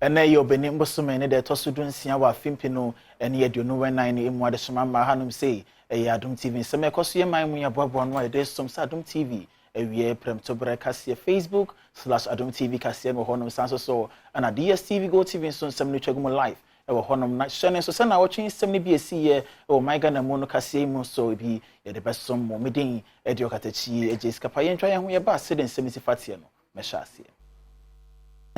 ene ye obeni mbosome ne de tosudun sia wa fimpino ene ye dunu wenan ne emu adesoma ma hanum sei Adom TV se me koso ye man mu ya boabo no de som sa Adom TV ewie Premtobre Kasee Facebook/Adom TV Kasee no honom sanso so ana DSTV Go TV so sem no twagum live e wo honom na hye ne so se na wo twen sem ne bi esi ye o my Ghana mu no Kasee mu so bi ye de besom mo Midday e de okatachi e jeskapa ye ntwa ye ho ye ba se de sem si fatie no me hye ase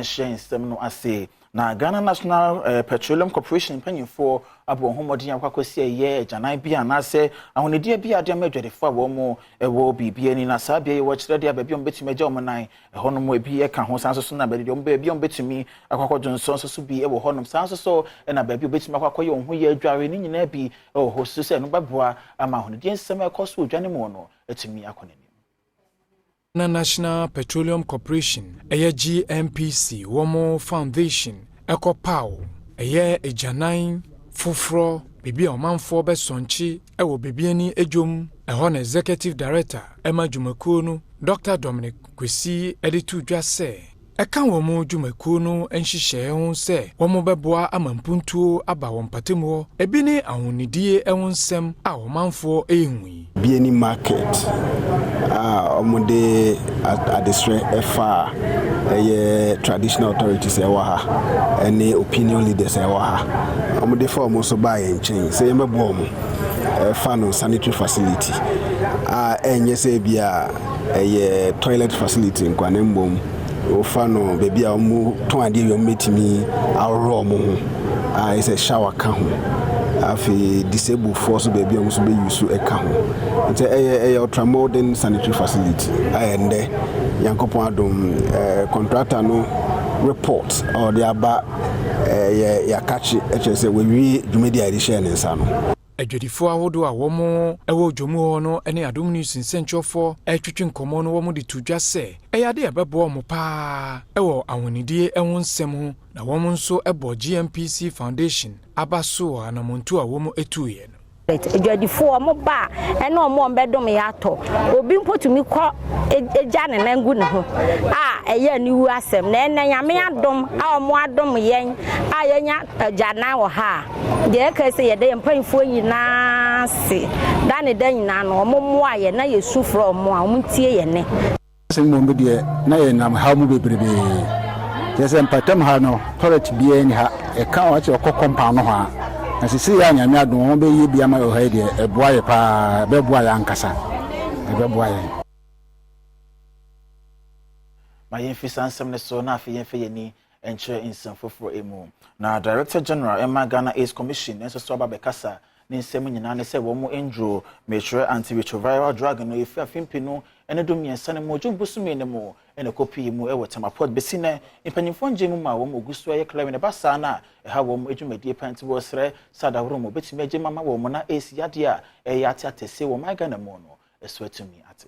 Shen sem no ase na Ghana National Petroleum Corporation panyinfo abo homodin akwakosi eye janan bia na se ahonedie bia de amadwadefo wo mo ewo bibia ni na sabia ye wo kire de abia ombetumi agya omonan ehonom ebi eka ho sanso so na bia ombetumi akwakodwo so so bi ewo honom sanso so na bia obetumi akwakoye ho ye adware ni nyina bi ho so se no beboa ama ahonedie nsem ekoso odwane mo no etumi akonani National Petroleum Corporation, GMPC, Womo Foundation, Eco Pow, Ejanan, Fufro, Bibi Omanfo Besonchi, Ewo Bibiani Ejum, Ehon Executive Director, Emma Jumakuno, Dr. Dominic Kasee, Editu Jase. Eka womo Jumakuno enhihye ho se womo beboa amampuntuo aba wompatemo ebini ahonidie ewonsem a womanfo ehui bieni market omode adestre efa traditional authorities ewa ha any opinion leaders ewa ha omode for mo so ba yen chen se yemebo mo efa no sanitary facility enye se bia toilet facility nkwane mbom ofano baby amu ton ade yo metimi awro mo is a shower ka ho afi disabled force baby amu so be use e ka ho nte ultra modern sanitary facility ayende yankopon Adom contractor no report or the aba ya catch e say we dwumedi ade share nsa no Adwadifo ahodo a womo ewo dwomu ho no ene Adom news nsentwofo etwetwe nkomo no womo de tudwa se eyade abebo mo pa ewo ahonidie ewonsem ho na womo nso ebo GMPC Foundation abaso anamontu a womo etuye no Adwadifo mo ba ene omo mbedom ya to obi mpotumi kọ eja ne nangu ne ho eye ni wu asem na ene nyame adom a omo adom yen yenya ajana wo ha de Kasee ye de mpanfo nyina se da ne da nyina no omo mo aye na yesufro omo a omo tie ye ne sem mo de na ye nam ha mu bebrebe yese mpatam ha no toilet bia ni ha e ka wa che okokkompa no ha na sisi ya nyame adom omo be ye bia ma yo ha de eboa ye pa be boa ya nkasa be boa ye ma yemfisa nsem ne so na afi yemfe yeni enche insem foforo emu na Director General Emma Ghana AIDS Commission enso so aba bekasa ne nsem nyina ne se wo mu endro metre antiretroviral drug no efi afimpi no ene do miensa ne mo jumbusume ne mo ene kopi mu ewo temapod besine impanyimfo njemu ma wo mu gusu aye claim ne basa na ha wo mu edwumadi panti wo sre sadawro mo betime agye mama wo mo na AC yade a yate atese wo my Ghana mo no eso atumi ate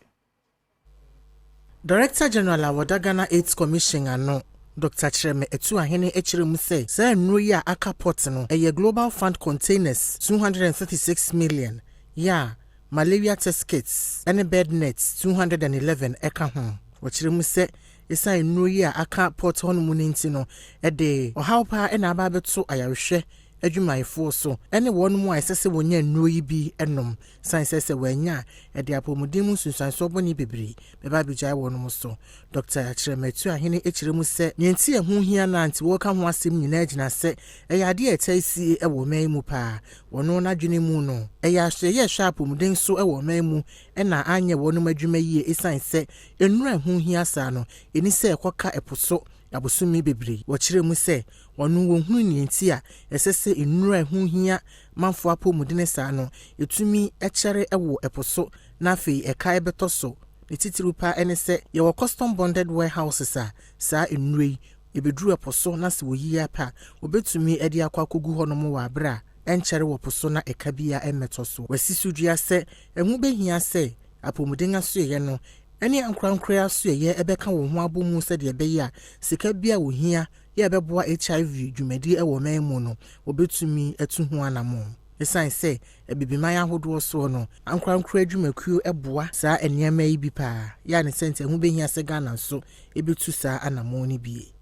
Director General Award Ghana AIDS Commission ano Dr. Chreme etu ahene echiremu say nru ya aka pot no global fund containers 236 million ya malaria test kits and bed nets 211 eka ho ochiremu say isa nru ya aka pot hon muninti no de ohawpa na aba beto ayarehwe adwumayefo so ene won mu aisese wonya nru yi bi enom sansese wanya de apomudin sunsanso boni bebre beba bijai wonum so Dr. Chreme tu ahene echiremu se nenti ehu hia na anti wo ka ho asem nyina agina se eyade etaisi ewo man mu pa wono na dwene mu no eyahye ye hwa apomudin so ewo man mu na anye wonum adwuma yie esanse enura ehu hia sa no eni se ekoka eposo abosumi bebre wochiremu se wonu wo hunu nenti a esese enura ehu hia manfo apomudin sa no etumi echere ewo eposo na afei ekai betoso etitirupa ene se ye custom bonded warehouses a sa enure ebedru eposo na se woyi apa obetumi edi akwa kogu honom wa abra enchere wo poso na ekabia emetoso wasisudua se ehu behia se apomudin aso ye no ene ankrankra aso ye ebeka wo ho abomu se de ebeya sika bia wo hia ye ebeboa HIV dwumadi ewo man mu no obetumi etu ho anamo esan se ebibimaya hodo so no ankrankra adwumakuo eboa saa eniema yi bi pa ya ne sente hu behia se Ghana so ebetu saa anamo ni bi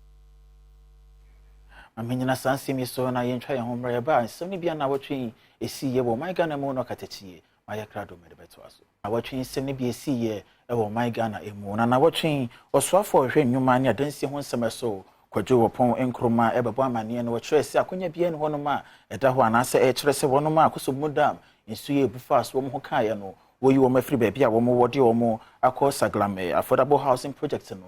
amenyina sansemi so na yentwa ye homre ba nsem ne bia na wotwe esi ye wo my Ghana mu no katachie ma ye krado me de beto aso na wotwe nsem ne bia esi ye wo my Ghana emu na wotwe osoafo hwe nnwuma ne adansi ho nsem so kwadwo wopon enkroma ebebo amane no wotwe esi akonya bia ne hono ma eda ho anase kire se wono ma akosobmudam nsu ye bufa so wo ho kae no wo yi wo mafiri ba bia wo mo wode wo mo akọ saglame affordable housing project no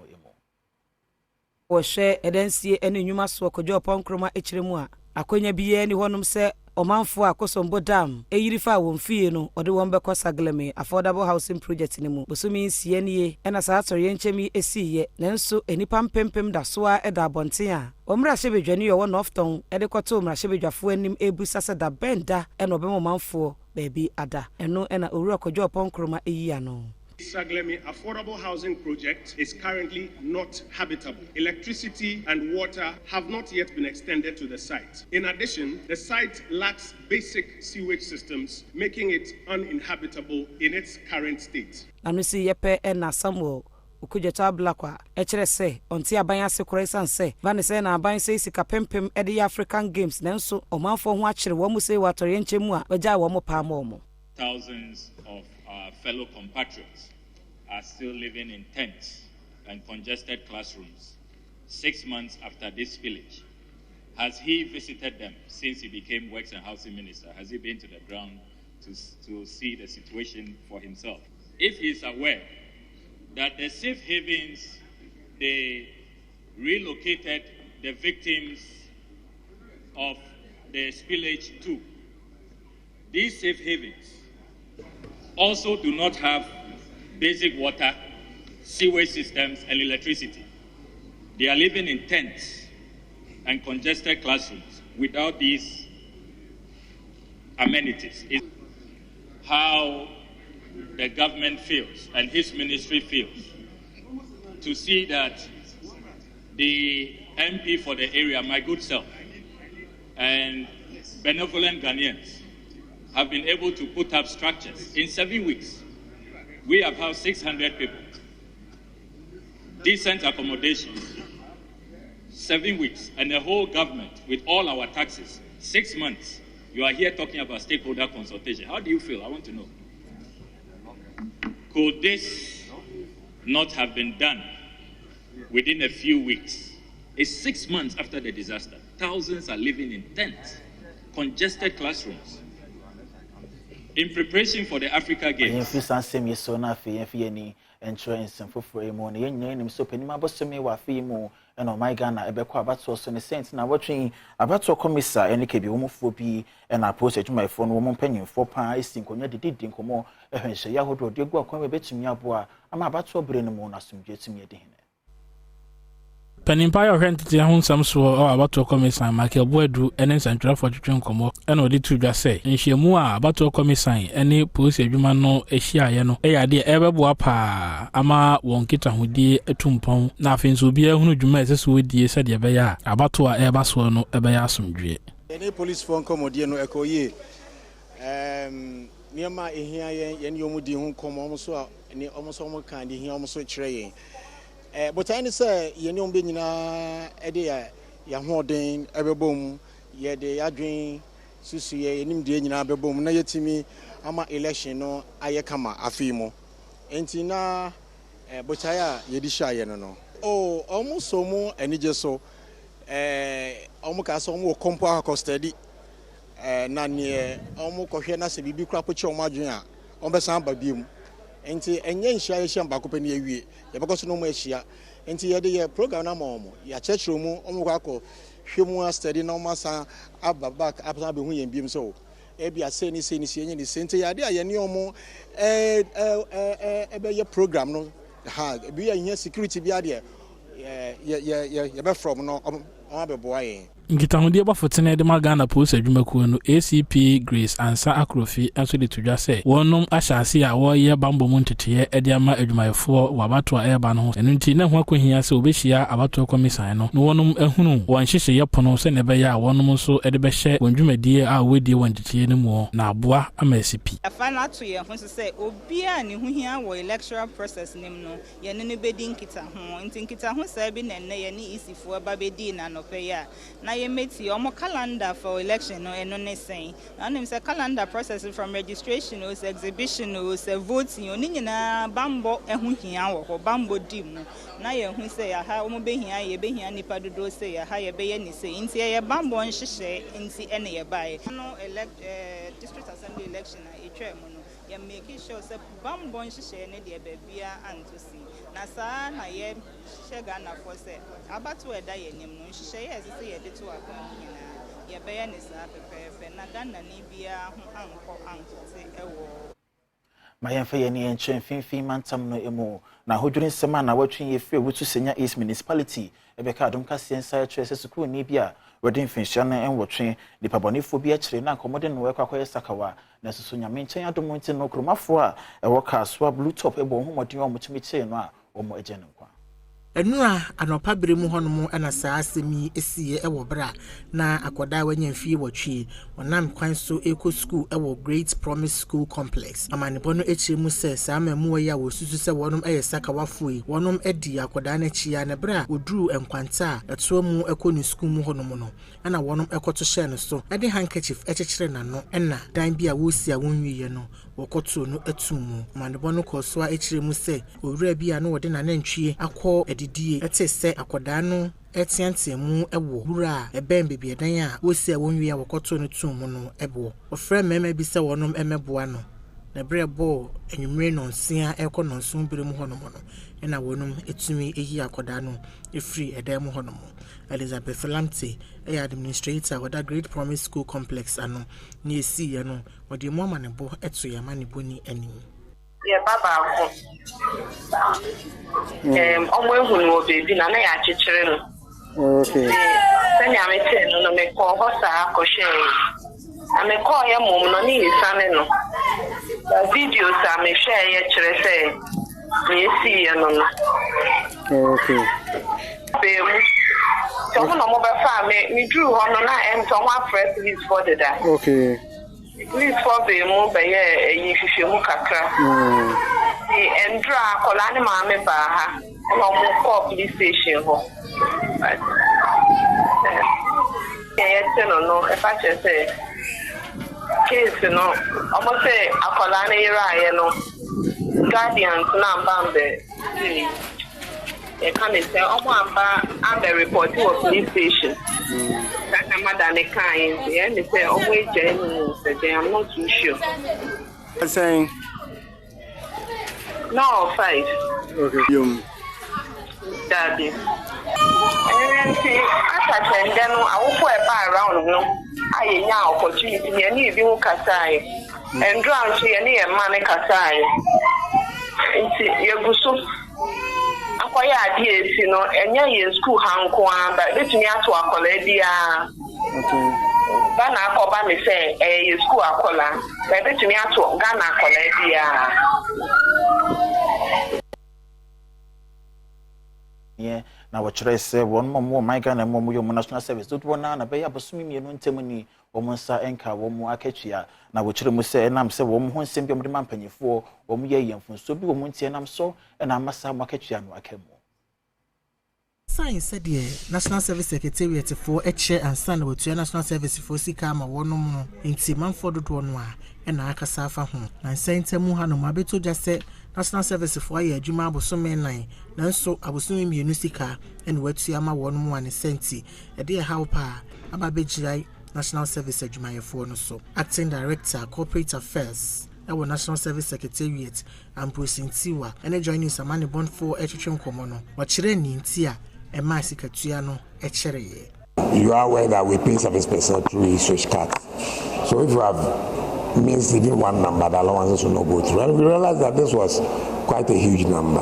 wo hwe edansie ene nnwuma so kwadwo wopon kroma ekiremu a akonya bia ne honom se omanfo akosombo dam eyirifa wo mfie no ode won bekọ saglame affordable housing project ne mu bosumi nsie nie ena sa atori enchemi esiye nanso enipa mpempem da so a eda abonten a omra hyebedwane yo won ofton ede koto omra hyebedwafo anim ebusa se da benda ena obemomanfo baabi ada eno ena owura kwadwo wopon kroma eyi ano. Saglemi affordable housing project is currently not habitable. Electricity and water have not yet been extended to the site. In addition, the site lacks basic sewage systems, making it uninhabitable in its current state. Anusi yepe ena Samuel ukujeta blakwa echere se onti aban ase koraisan se vanese na aban se sika pempem ede ya African Games nanso omanfo ho akire wo mu se watori nchemu a waja wo mo pa mo. Thousands of our fellow compatriots are still living in tents and congested classrooms 6 months after this village. Has he visited them since he became Works and Housing Minister? Has he been to the ground to see the situation for himself? If he is aware that the safe havens, they relocated the victims of the spillage to, these safe havens also do not have basic water, sewage systems, and electricity. They are living in tents and congested classrooms without these amenities. It's how the government feels and his ministry feels to see that the MP for the area, my good self, and benevolent Ghanaians have been able to put up structures. In 7 weeks, we have housed 600 people. Decent accommodation. 7 weeks, and the whole government with all our taxes. 6 months. You are here talking about stakeholder consultation. How do you feel? I want to know. Could this not have been done within a few weeks? It's 6 months after the disaster. Thousands are living in tents, congested classrooms. In preparation for the Africa Games. Insurance and for money, and so penny mabossome wa fimo and on my Ghana, a bequa batso so the saints now watching about to commissar and KB homophobia and I posted to my phone woman penny for pies in Conya did Dinkomo, and say Yahodo, dear go come a bit to me aboa. I'm about to bring the moon as some jet to me at dinner. Penimpa entity ho nsam so abato commission Michael Boedu ene central for twetwen komo ene odi tu dwa say nhyiemu a abato commission ene police adwuma no ehia ye no eyade ebeboa pa ama won kita hodie etumpon na afenso bia hunu dwuma esese wodie sade ebe ya abato a eba so no ebe ya asomdwe ene police phone komodie no ekoye niema ehia ye ne omudi hu komo omso a ne omso omo kan de ehia omso kire yen but I say you know be nyina e de ya hoden ebebom ye de adwen susu ye nim de nyina bebom na yetimi ama election no aye kama afimo enti na but ya ye di sha ye no oh almost so mo enije so omo ka so omo kompo akostadi na ne omo kohwe na se bibi kra poche omo adwen a obesan ba biem enti enye nhia ye hia mbako ni awie ye bekoso no mo ahia enti ye de ye program na mo ya chechiro mu omo kwakọ hwemu study na omo san ababak abza be hu ye biem so e bia se ni enye ni enti ya de ye ni omo ebe ye program no ha bi ya hia security bi ade ye be from no omo abeboa ye Ngitahudie bafotene de magana police adwumakuo no ACP Grace Ansa Akrofi aso de tudwa se wonnom ahyase a wo ye bambo mu ntete e de ama adwumayefo wabato a eba no eno nti na ho akohia se obehia abato komisan no no wonnom ehunu won hyehye yepono se ne be ya wonnom so e de be hye wondwumadie a wedi won ntete ne mu na aboa ama ACP afana to ye ho se obi a ne ho hia wo electoral process nim no ye ne bedi nkita ho nti nkita ho se bi ne ye ne isifo ba bedi na no pe ya na meti omo calendar for election no eno ne sen na nim say calendar process from registration o exhibition o voting o ni nyina bambo ehu hia wo bambo di mu na ye hu say aha omo behia ye behia nipa dodo say aha ye be ye ni say nti ye bambo nhihye nti ene ye bae no district assembly election a etwa mu no ye make sure say bambo nhihye ne de bebia anto si na sa na ye shega na for say abatu eda ye nim no nhihye ye say ye de to akon nyina ye be ye ni sa pepepe na Ghana ni bia ho anko te ewo ma yɛmfa yɛ ne yɛnkyɛn finfin mantam no emu na hodwurin sema na watwe ye free wutu senya East Municipality ebeka Adom Kasee nsa kyerɛ sɛ sukuu ni bia wɔde mfinhyia no enwɔtwe nipa bɔnefo bi akyerɛ na nkɔmɔde no wɔkɔ akɔyɛ sakawa na soso nyame nkyɛn Adom nti no kromafo a ɛwɔ Kasee blue top ɛbɔ ho mɔden a wɔtumi kyerɛ no a wɔn agye no kwa enura anopa bere mu honom ana saa asemi esie ewo bra na akoda wanya mfie wotwe wonam kwan so eco school ewo Great Promise School Complex amanebo no ekyire mu se saa mamu ya wo susu se wonom sakawafoi wonom edi akoda na chia na bra oduru enkwanta eto mu ekonu school mu honom no ana wonom ekoto hye no so ede handkerchief ekyekere na no na dan bia wo si a wonwiye no wokoto no etumu amanebo no kosoa ekyire mu se owura bia no wode na nantwie akọ die etese akoda no etiantemu ewo wura ebem bebie dan a wosi a wonwi a wokoto no tum no ebo ofre mema bi se wonom emeboa no na brebo enwumre no nsia ekono nso bere mu honom no na wonom etumi eyi akoda no efri edam mu honom Elizabeth Lamte administrator with that Great Promise School Complex ano ni esi ye no wode mu amanebo eto ya manebo ni ani ye baba ko omo ehunu obebi na na ya chichere no okay sani amete no me ko hosa ko she ame ko ye mum no ni isane no video sa me share ye chere se ni esi ye no okay be mu so mo no mo be fa me drew ho no na em so one press this for the da okay please for be mo be ye yin hwehwe mu kakra endra kola ne ma me ba ha no mo call police station ho no if I just say case no almost say akola ne ira no guardians na bambe e can say omo amba and the report to police station that madam e kan and say omo eje no say I'm not too sure saying no 5 okay daddy and see after then I will put a bar around no I nya opportunity me ni bi hu Kasee and drown she any man Kasee nti yeguso akwaya ade esi no enya ye school hanko amba betumi ato akola dia okay bana akoba me say ye school akola betumi ato Ghana akola dia yeah na wɔkyerɛ sɛ wɔn mo my Ghana mo yo national service do wɔn na bɛyɛ abosumi mienu ntɛm ni wɔn nsa enka wɔn mo akatua na wɔkyerɛ mu sɛ enam sɛ wɔn ho nsɛm bi wɔn de ma mpanyefo wɔn yɛ yɛmfonso bi wɔn ntie nam so na amasa mo akatua no akamu Science said the National Service Secretariat for Eche and San with National Service for Sikama one no inti manfo do no a na akasa fa ho na sentemu ha no mabeto just say National Service for ye adwuma abosome 9 nanso abosome mienu sika en watu ama won mu ane senti e de how pa ababegirai National Service adwumayefo no so Acting Director Corporate Affairs our National Service Secretariat and Prosintiwa and joining Samani Bonfo Etchum Komono but Chireni Ntia and Masikatua no Etchere. You are aware that we pay service person through his switch card. So if you have missed even one number, the allowances will not go through. And we realized that this was quite a huge number.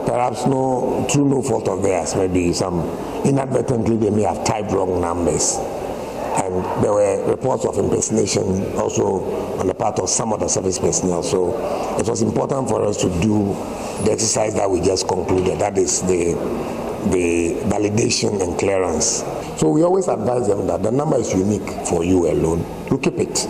Perhaps through no fault of theirs, maybe some inadvertently they may have typed wrong numbers. And there were reports of impersonation also on the part of some of the service personnel. So it was important for us to do the exercise that we just concluded. That is the validation and clearance. So we always advise them that the number is unique for you alone. You keep it.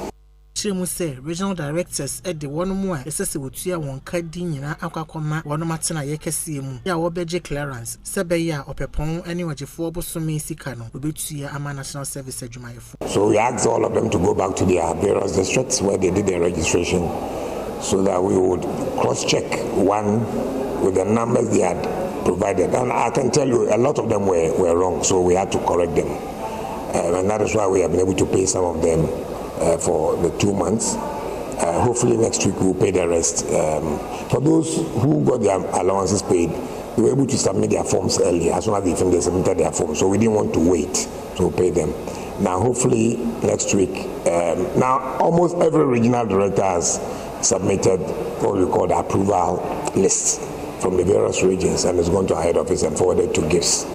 ɔkyerɛ mu sɛ regional directors de wɔn mu a ɛsɛ sɛ wɔtua wɔn ka di nyinaa akɔakɔma wɔn atena yɛ kɛseɛ mu yɛ a wɔbɛgye clearance sɛ bɛyɛ a ɔpɛpɔn ne ɔgyefoɔ bosome sika no wɔbɛtua ama national service adwumayɛfo. So we asked all of them to go back to their various districts where they did their registration so that we would cross-check one with the numbers they had provided. And I can tell you a lot of them were wrong, so we had to correct them. And that is why we have been able to pay some of them for the 2 months. Hopefully next week we'll pay the rest. For those who got their allowances paid, they were able to submit their forms early as soon as they submitted their forms. So we didn't want to wait to pay them. Now hopefully next week, now almost every regional director has submitted what we call the approval list from the various regions and is going to our head office and forwarded to gifts.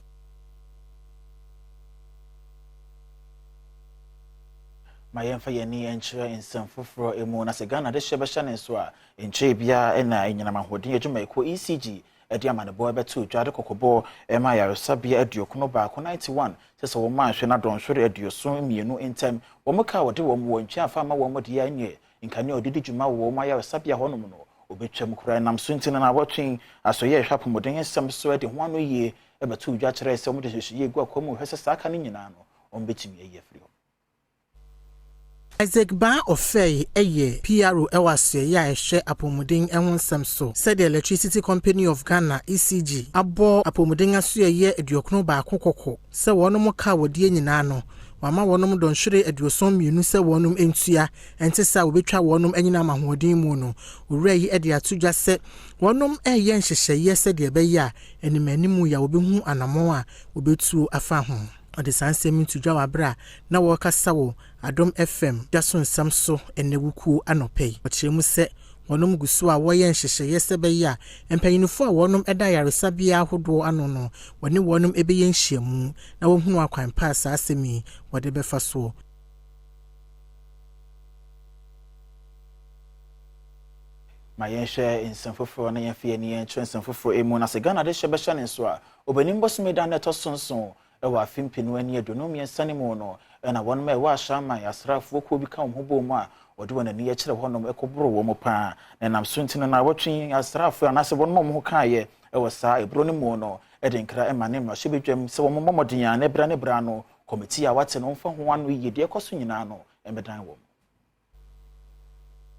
My yɛni ɛnkyerɛ nsɛm foforɔ emu na sɛ Ghana de hyɛ bɛhyɛ ne nso a nkyɛ bia ɛna ɛnyinam ahoɔden adwuma ɛkɔ ECG ɛde ama ne bɔ ɛbɛto dwa de kɔkɔbɔ ɛma yaresabea aduokono baako 91 sɛ sɛ wɔn ahwɛ na dɔnhwere aduoso mmienu ntɛm wɔn ka wɔde wɔn wɔ ntwe afa ama wɔn de yɛnyɛ nkane odidi dwuma wɔ wɔn yaresabea hɔ nom no obetwam kura nam so ntina na wɔtwen asɔyɛ hwɛ apɔmɔden nsɛm so ɛde ho ano yie ɛbɛto dwa kyerɛ sɛ wɔn de hyehyɛ yie gu akɔm hwɛ sɛ saa ka ne nyinaa no wɔn betumi ɛyɛ firi hɔ. Isaac Ba Ofei eye PRO ewase ya ehwe apomuden ehun nsem so said the Electricity Company of Ghana ECG abo apomuden aso ye aduokono ba kokoko se wonom ka wodie nyina no wama wonom donhwere aduoson mienu se wonom entua ente sa obetwa wonom anyina mahoden mu no owura yi ede atodwa se wonom eye nhyehyeye se de be ya animanimu ya obehu anamo a obetuo afa ho ade sansem ntudwa wabra na wɔkasa wo Adom FM daso nsam so enewuku anopei ɔkyerɛ mu sɛ wɔnom gusu a wɔyɛ nhyehyeye sɛ bɛyɛ a mpanyinfo a wɔnom ɛda yaresabea ahodoɔ ano no wɔne wɔnom ɛbɛyɛ nhyiamu na wɔhunu akwan pa saa asɛmi wɔde bɛfa so. Ma yɛnhwɛ nsɛm foforɔ na yɛmfa yɛni yɛnkyerɛ nsɛm foforɔ emu na sɛ Ghana de hyɛ bɛhyɛ ne nso a obanim bɔsome da na ɛtɔ sonson ɛwɔ afimpinu ani aduonu mmiɛnsa ne mu no ɛna wɔn ma ɛwɔ ahyɛnman asraafoɔ kuo bi ka wɔn ho bɔ mu a wɔde wɔn ani akyerɛ hɔnom ɛkɔboro wɔn paa na nam so ntino na wɔtwe asraafoɔ anaasɛ wɔn ma wɔn ho kaayɛ ɛwɔ saa eburo ne mu no ɛde nkra ɛma ne mmarahyɛ badwam sɛ wɔn mmɔmɔden a ne bra no kɔmiti a wɔate no mfa ho ano yie deɛ ɛkɔ so nyinaa no ɛbɛdan wɔn.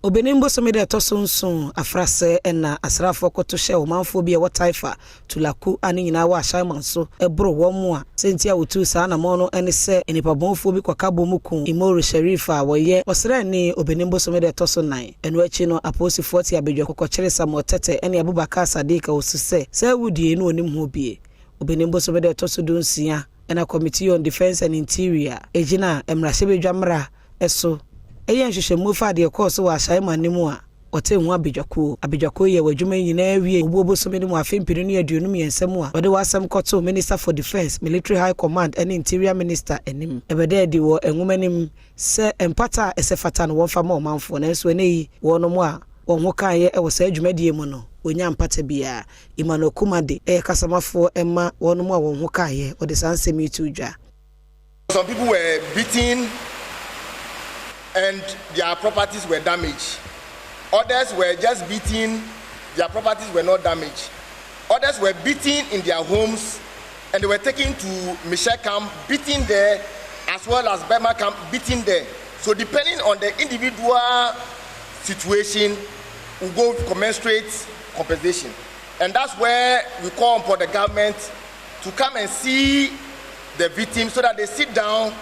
Obenimbo somede tosonson afrase na asrafo koto hye omanfo bi e wotaifa tulaku ani nyina wa ahyaman so ebro wo mu a sentia wotu saa na mo no ene se enipabonfo bi kwaka bomuku Imoro Sherifa woye osre ni Obenimbo somede tosonan enu achi no aposi 40 abedwa kokokere samotete ene Abubakar Sadika osuse se wudie no onim ho bie Obenimbo somede tosodonsia ena Committee on Defense and Interior ejina emrahye bedwa mra eso eyen hwehwe mu fa de course wa Shaiman nimu a ote hu abedwako ye wadwuma nyina wie obuobo so meni mu afempiri ne aduonu miensem a ode wasam koto Minister for Defense Military High Command and Interior Minister enim ebede de wo enwomanim se empata esefata no wonfa ma omanfo na nso eneyi wono mu a won ho kan ye e wo sa adwumadie mu no onya mpata bia Imano Kumade kasamafo emma wono mu a won ho kan ye ode sansemi tudwa. Some people were beaten and their properties were damaged. Others were just beaten, their properties were not damaged. Others were beaten in their homes and they were taken to Michelle camp, beaten there, as well as Burma camp, beaten there. So depending on the individual situation, we go commensurate compensation. And that's where we call upon the government to come and see the victims so that they sit down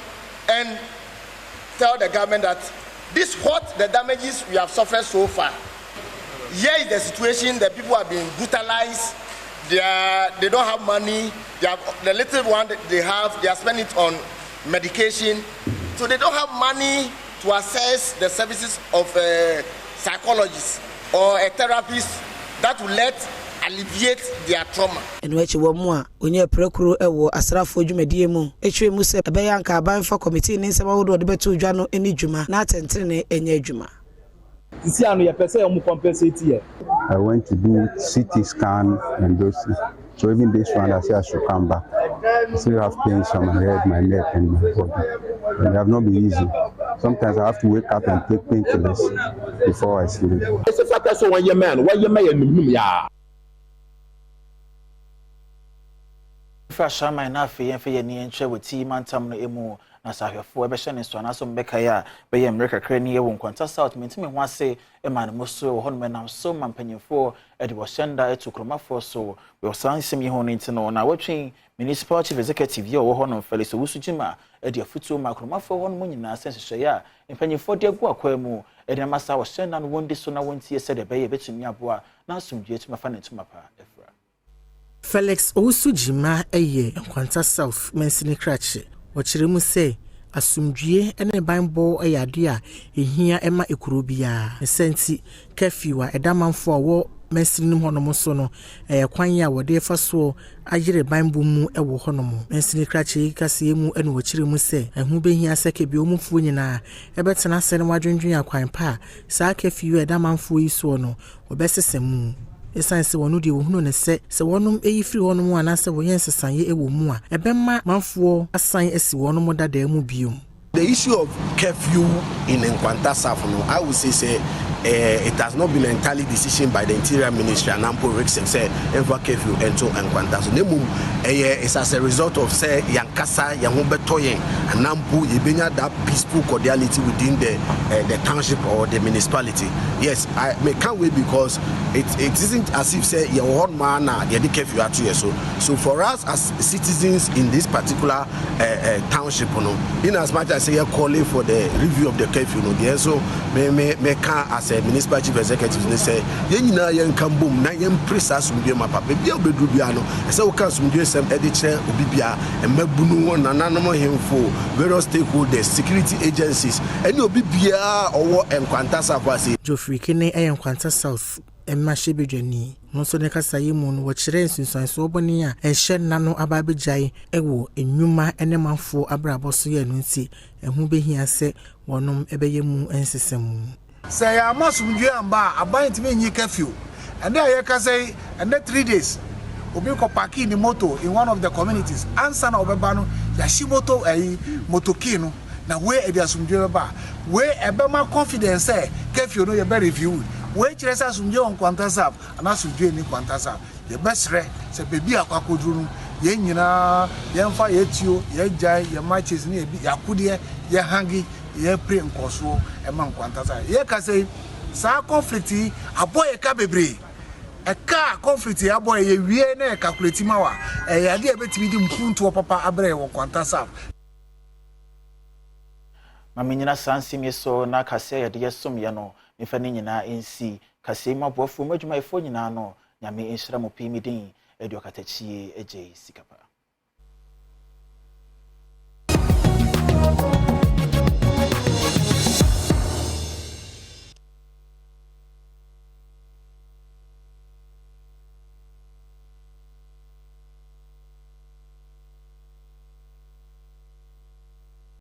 and tell the government that this what the damages we have suffered so far. Here is the situation, the people have been brutalized, they don't have money, the little one that they have, they are spending it on medication, so they don't have money to access the services of a psychologist or a therapist that will alleviate their trauma. And which one more when you procure asrafo dwumadie mu etwe mu se ebeya nka abanfa committee ni nsema wodo de beto dwa no eni dwuma na atentene enya dwuma. Sisi anu ye pese omu compensate here. I went to do CT scan and those things. So even this one I say I should come back. I still have pains on my head, my neck and my body. And they have not been easy. Sometimes I have to wake up and take painkillers before I sleep. It's a fact that when you're man, yeah. Fresh man na fe yen fe ye ni enche woti mantam no emu na sahwefo ebe hye ne so na so mbeka ya be ye mreka kra ni ye won kwanta south mentime ho ase e ma ne moso ho no menam so mampanyefo e de bo shenda etukromafo so we san sim ye ho no ntino na watwen municipal chief executive ye wo ho no Felix Owusujima e de afutu makromafo ho no munyina sense ya mpanyefo de gu akwa mu e de masa wo shenda no wondi so na wontie se de be ye betumi aboa na asumdue tuma fa ne tuma pa efra. Felix Owusujima eye Nkwanta South mensini krache ochiremu say asumdue ene banbo eyade a ehia ema ekuro bia senti curfew a edamanfo awo mensini honom so no kwan ya wode fa so agire banbo mu ewo honom mensini krache Kasee mu ene ochiremu say ehu behia seke bi omufo nyina ebetena sene wadwendwen akwan pa sa curfew edamanfo yi so no obesesemu esanse wonu de wohunu ne se wonum eyi firi wonum anase woyen sesanye ewo mu a ebemma manfo asan esi wonum dada mu biom. The issue of curfew in Nkwanta South, I would say it has not been entirely decision by the Interior Ministry and Ampo Rexen say ever curfew into Nkwanta. So it's as a result of say Yankasa Yahubetoye and Ampo Yebenya that peaceful cordiality within the township or the municipality. Yes, I can't wait because it isn't as if say your one man the curfew at you. So for us as citizens in this particular township, in as much as say you're calling for the review of the curfew, so me can as a municipal chief executive they say yenina yen kan bom na yen presa sumdue mapa bia obedu bia no say we kan sumdue sem ediche obibia emabunu won nananom hemfo various stakeholders security agencies any obibia owo Nkwanta South ase Jofri Kene Nkwanta South emma shebedwani no so ne Kasee mu no wo kire nsunsan so oboni a ehye nano ababejai ewo enwuma enemanfo abrabo so ye no nti ehu behia se wonom ebeye mu ensesemu. Say I must do amba about me nyi curfew. And there you can say and then 3 days. Obi ko parking the motor in one of the communities. Answer na obebano ya shimoto motoki no na we e dia sumdue ba. We ebema confidence say curfew no ye be reviewed. We kire say sumdue on Nkwanta South and asumdue ni Nkwanta South. Ye besre say bebi akwakodru no ye nyina ye mfa ye tuo ye jai ye matches ni ebi yakudie ye hangi ye pre nkoso e man Nkwanta South ye ka say sa conflict aboye ka bebre e ka conflict aboye ye wie na e calculate mawa e ya de e betimi di mpuntu papa abre wo Nkwanta South mamenyina sansim so na Kasee ye de som ye no mfa ni nyina ensi Kasee mabofo madwumayefo nyina no nyame enhyira mo pi midin edu akatachie eje sikapa.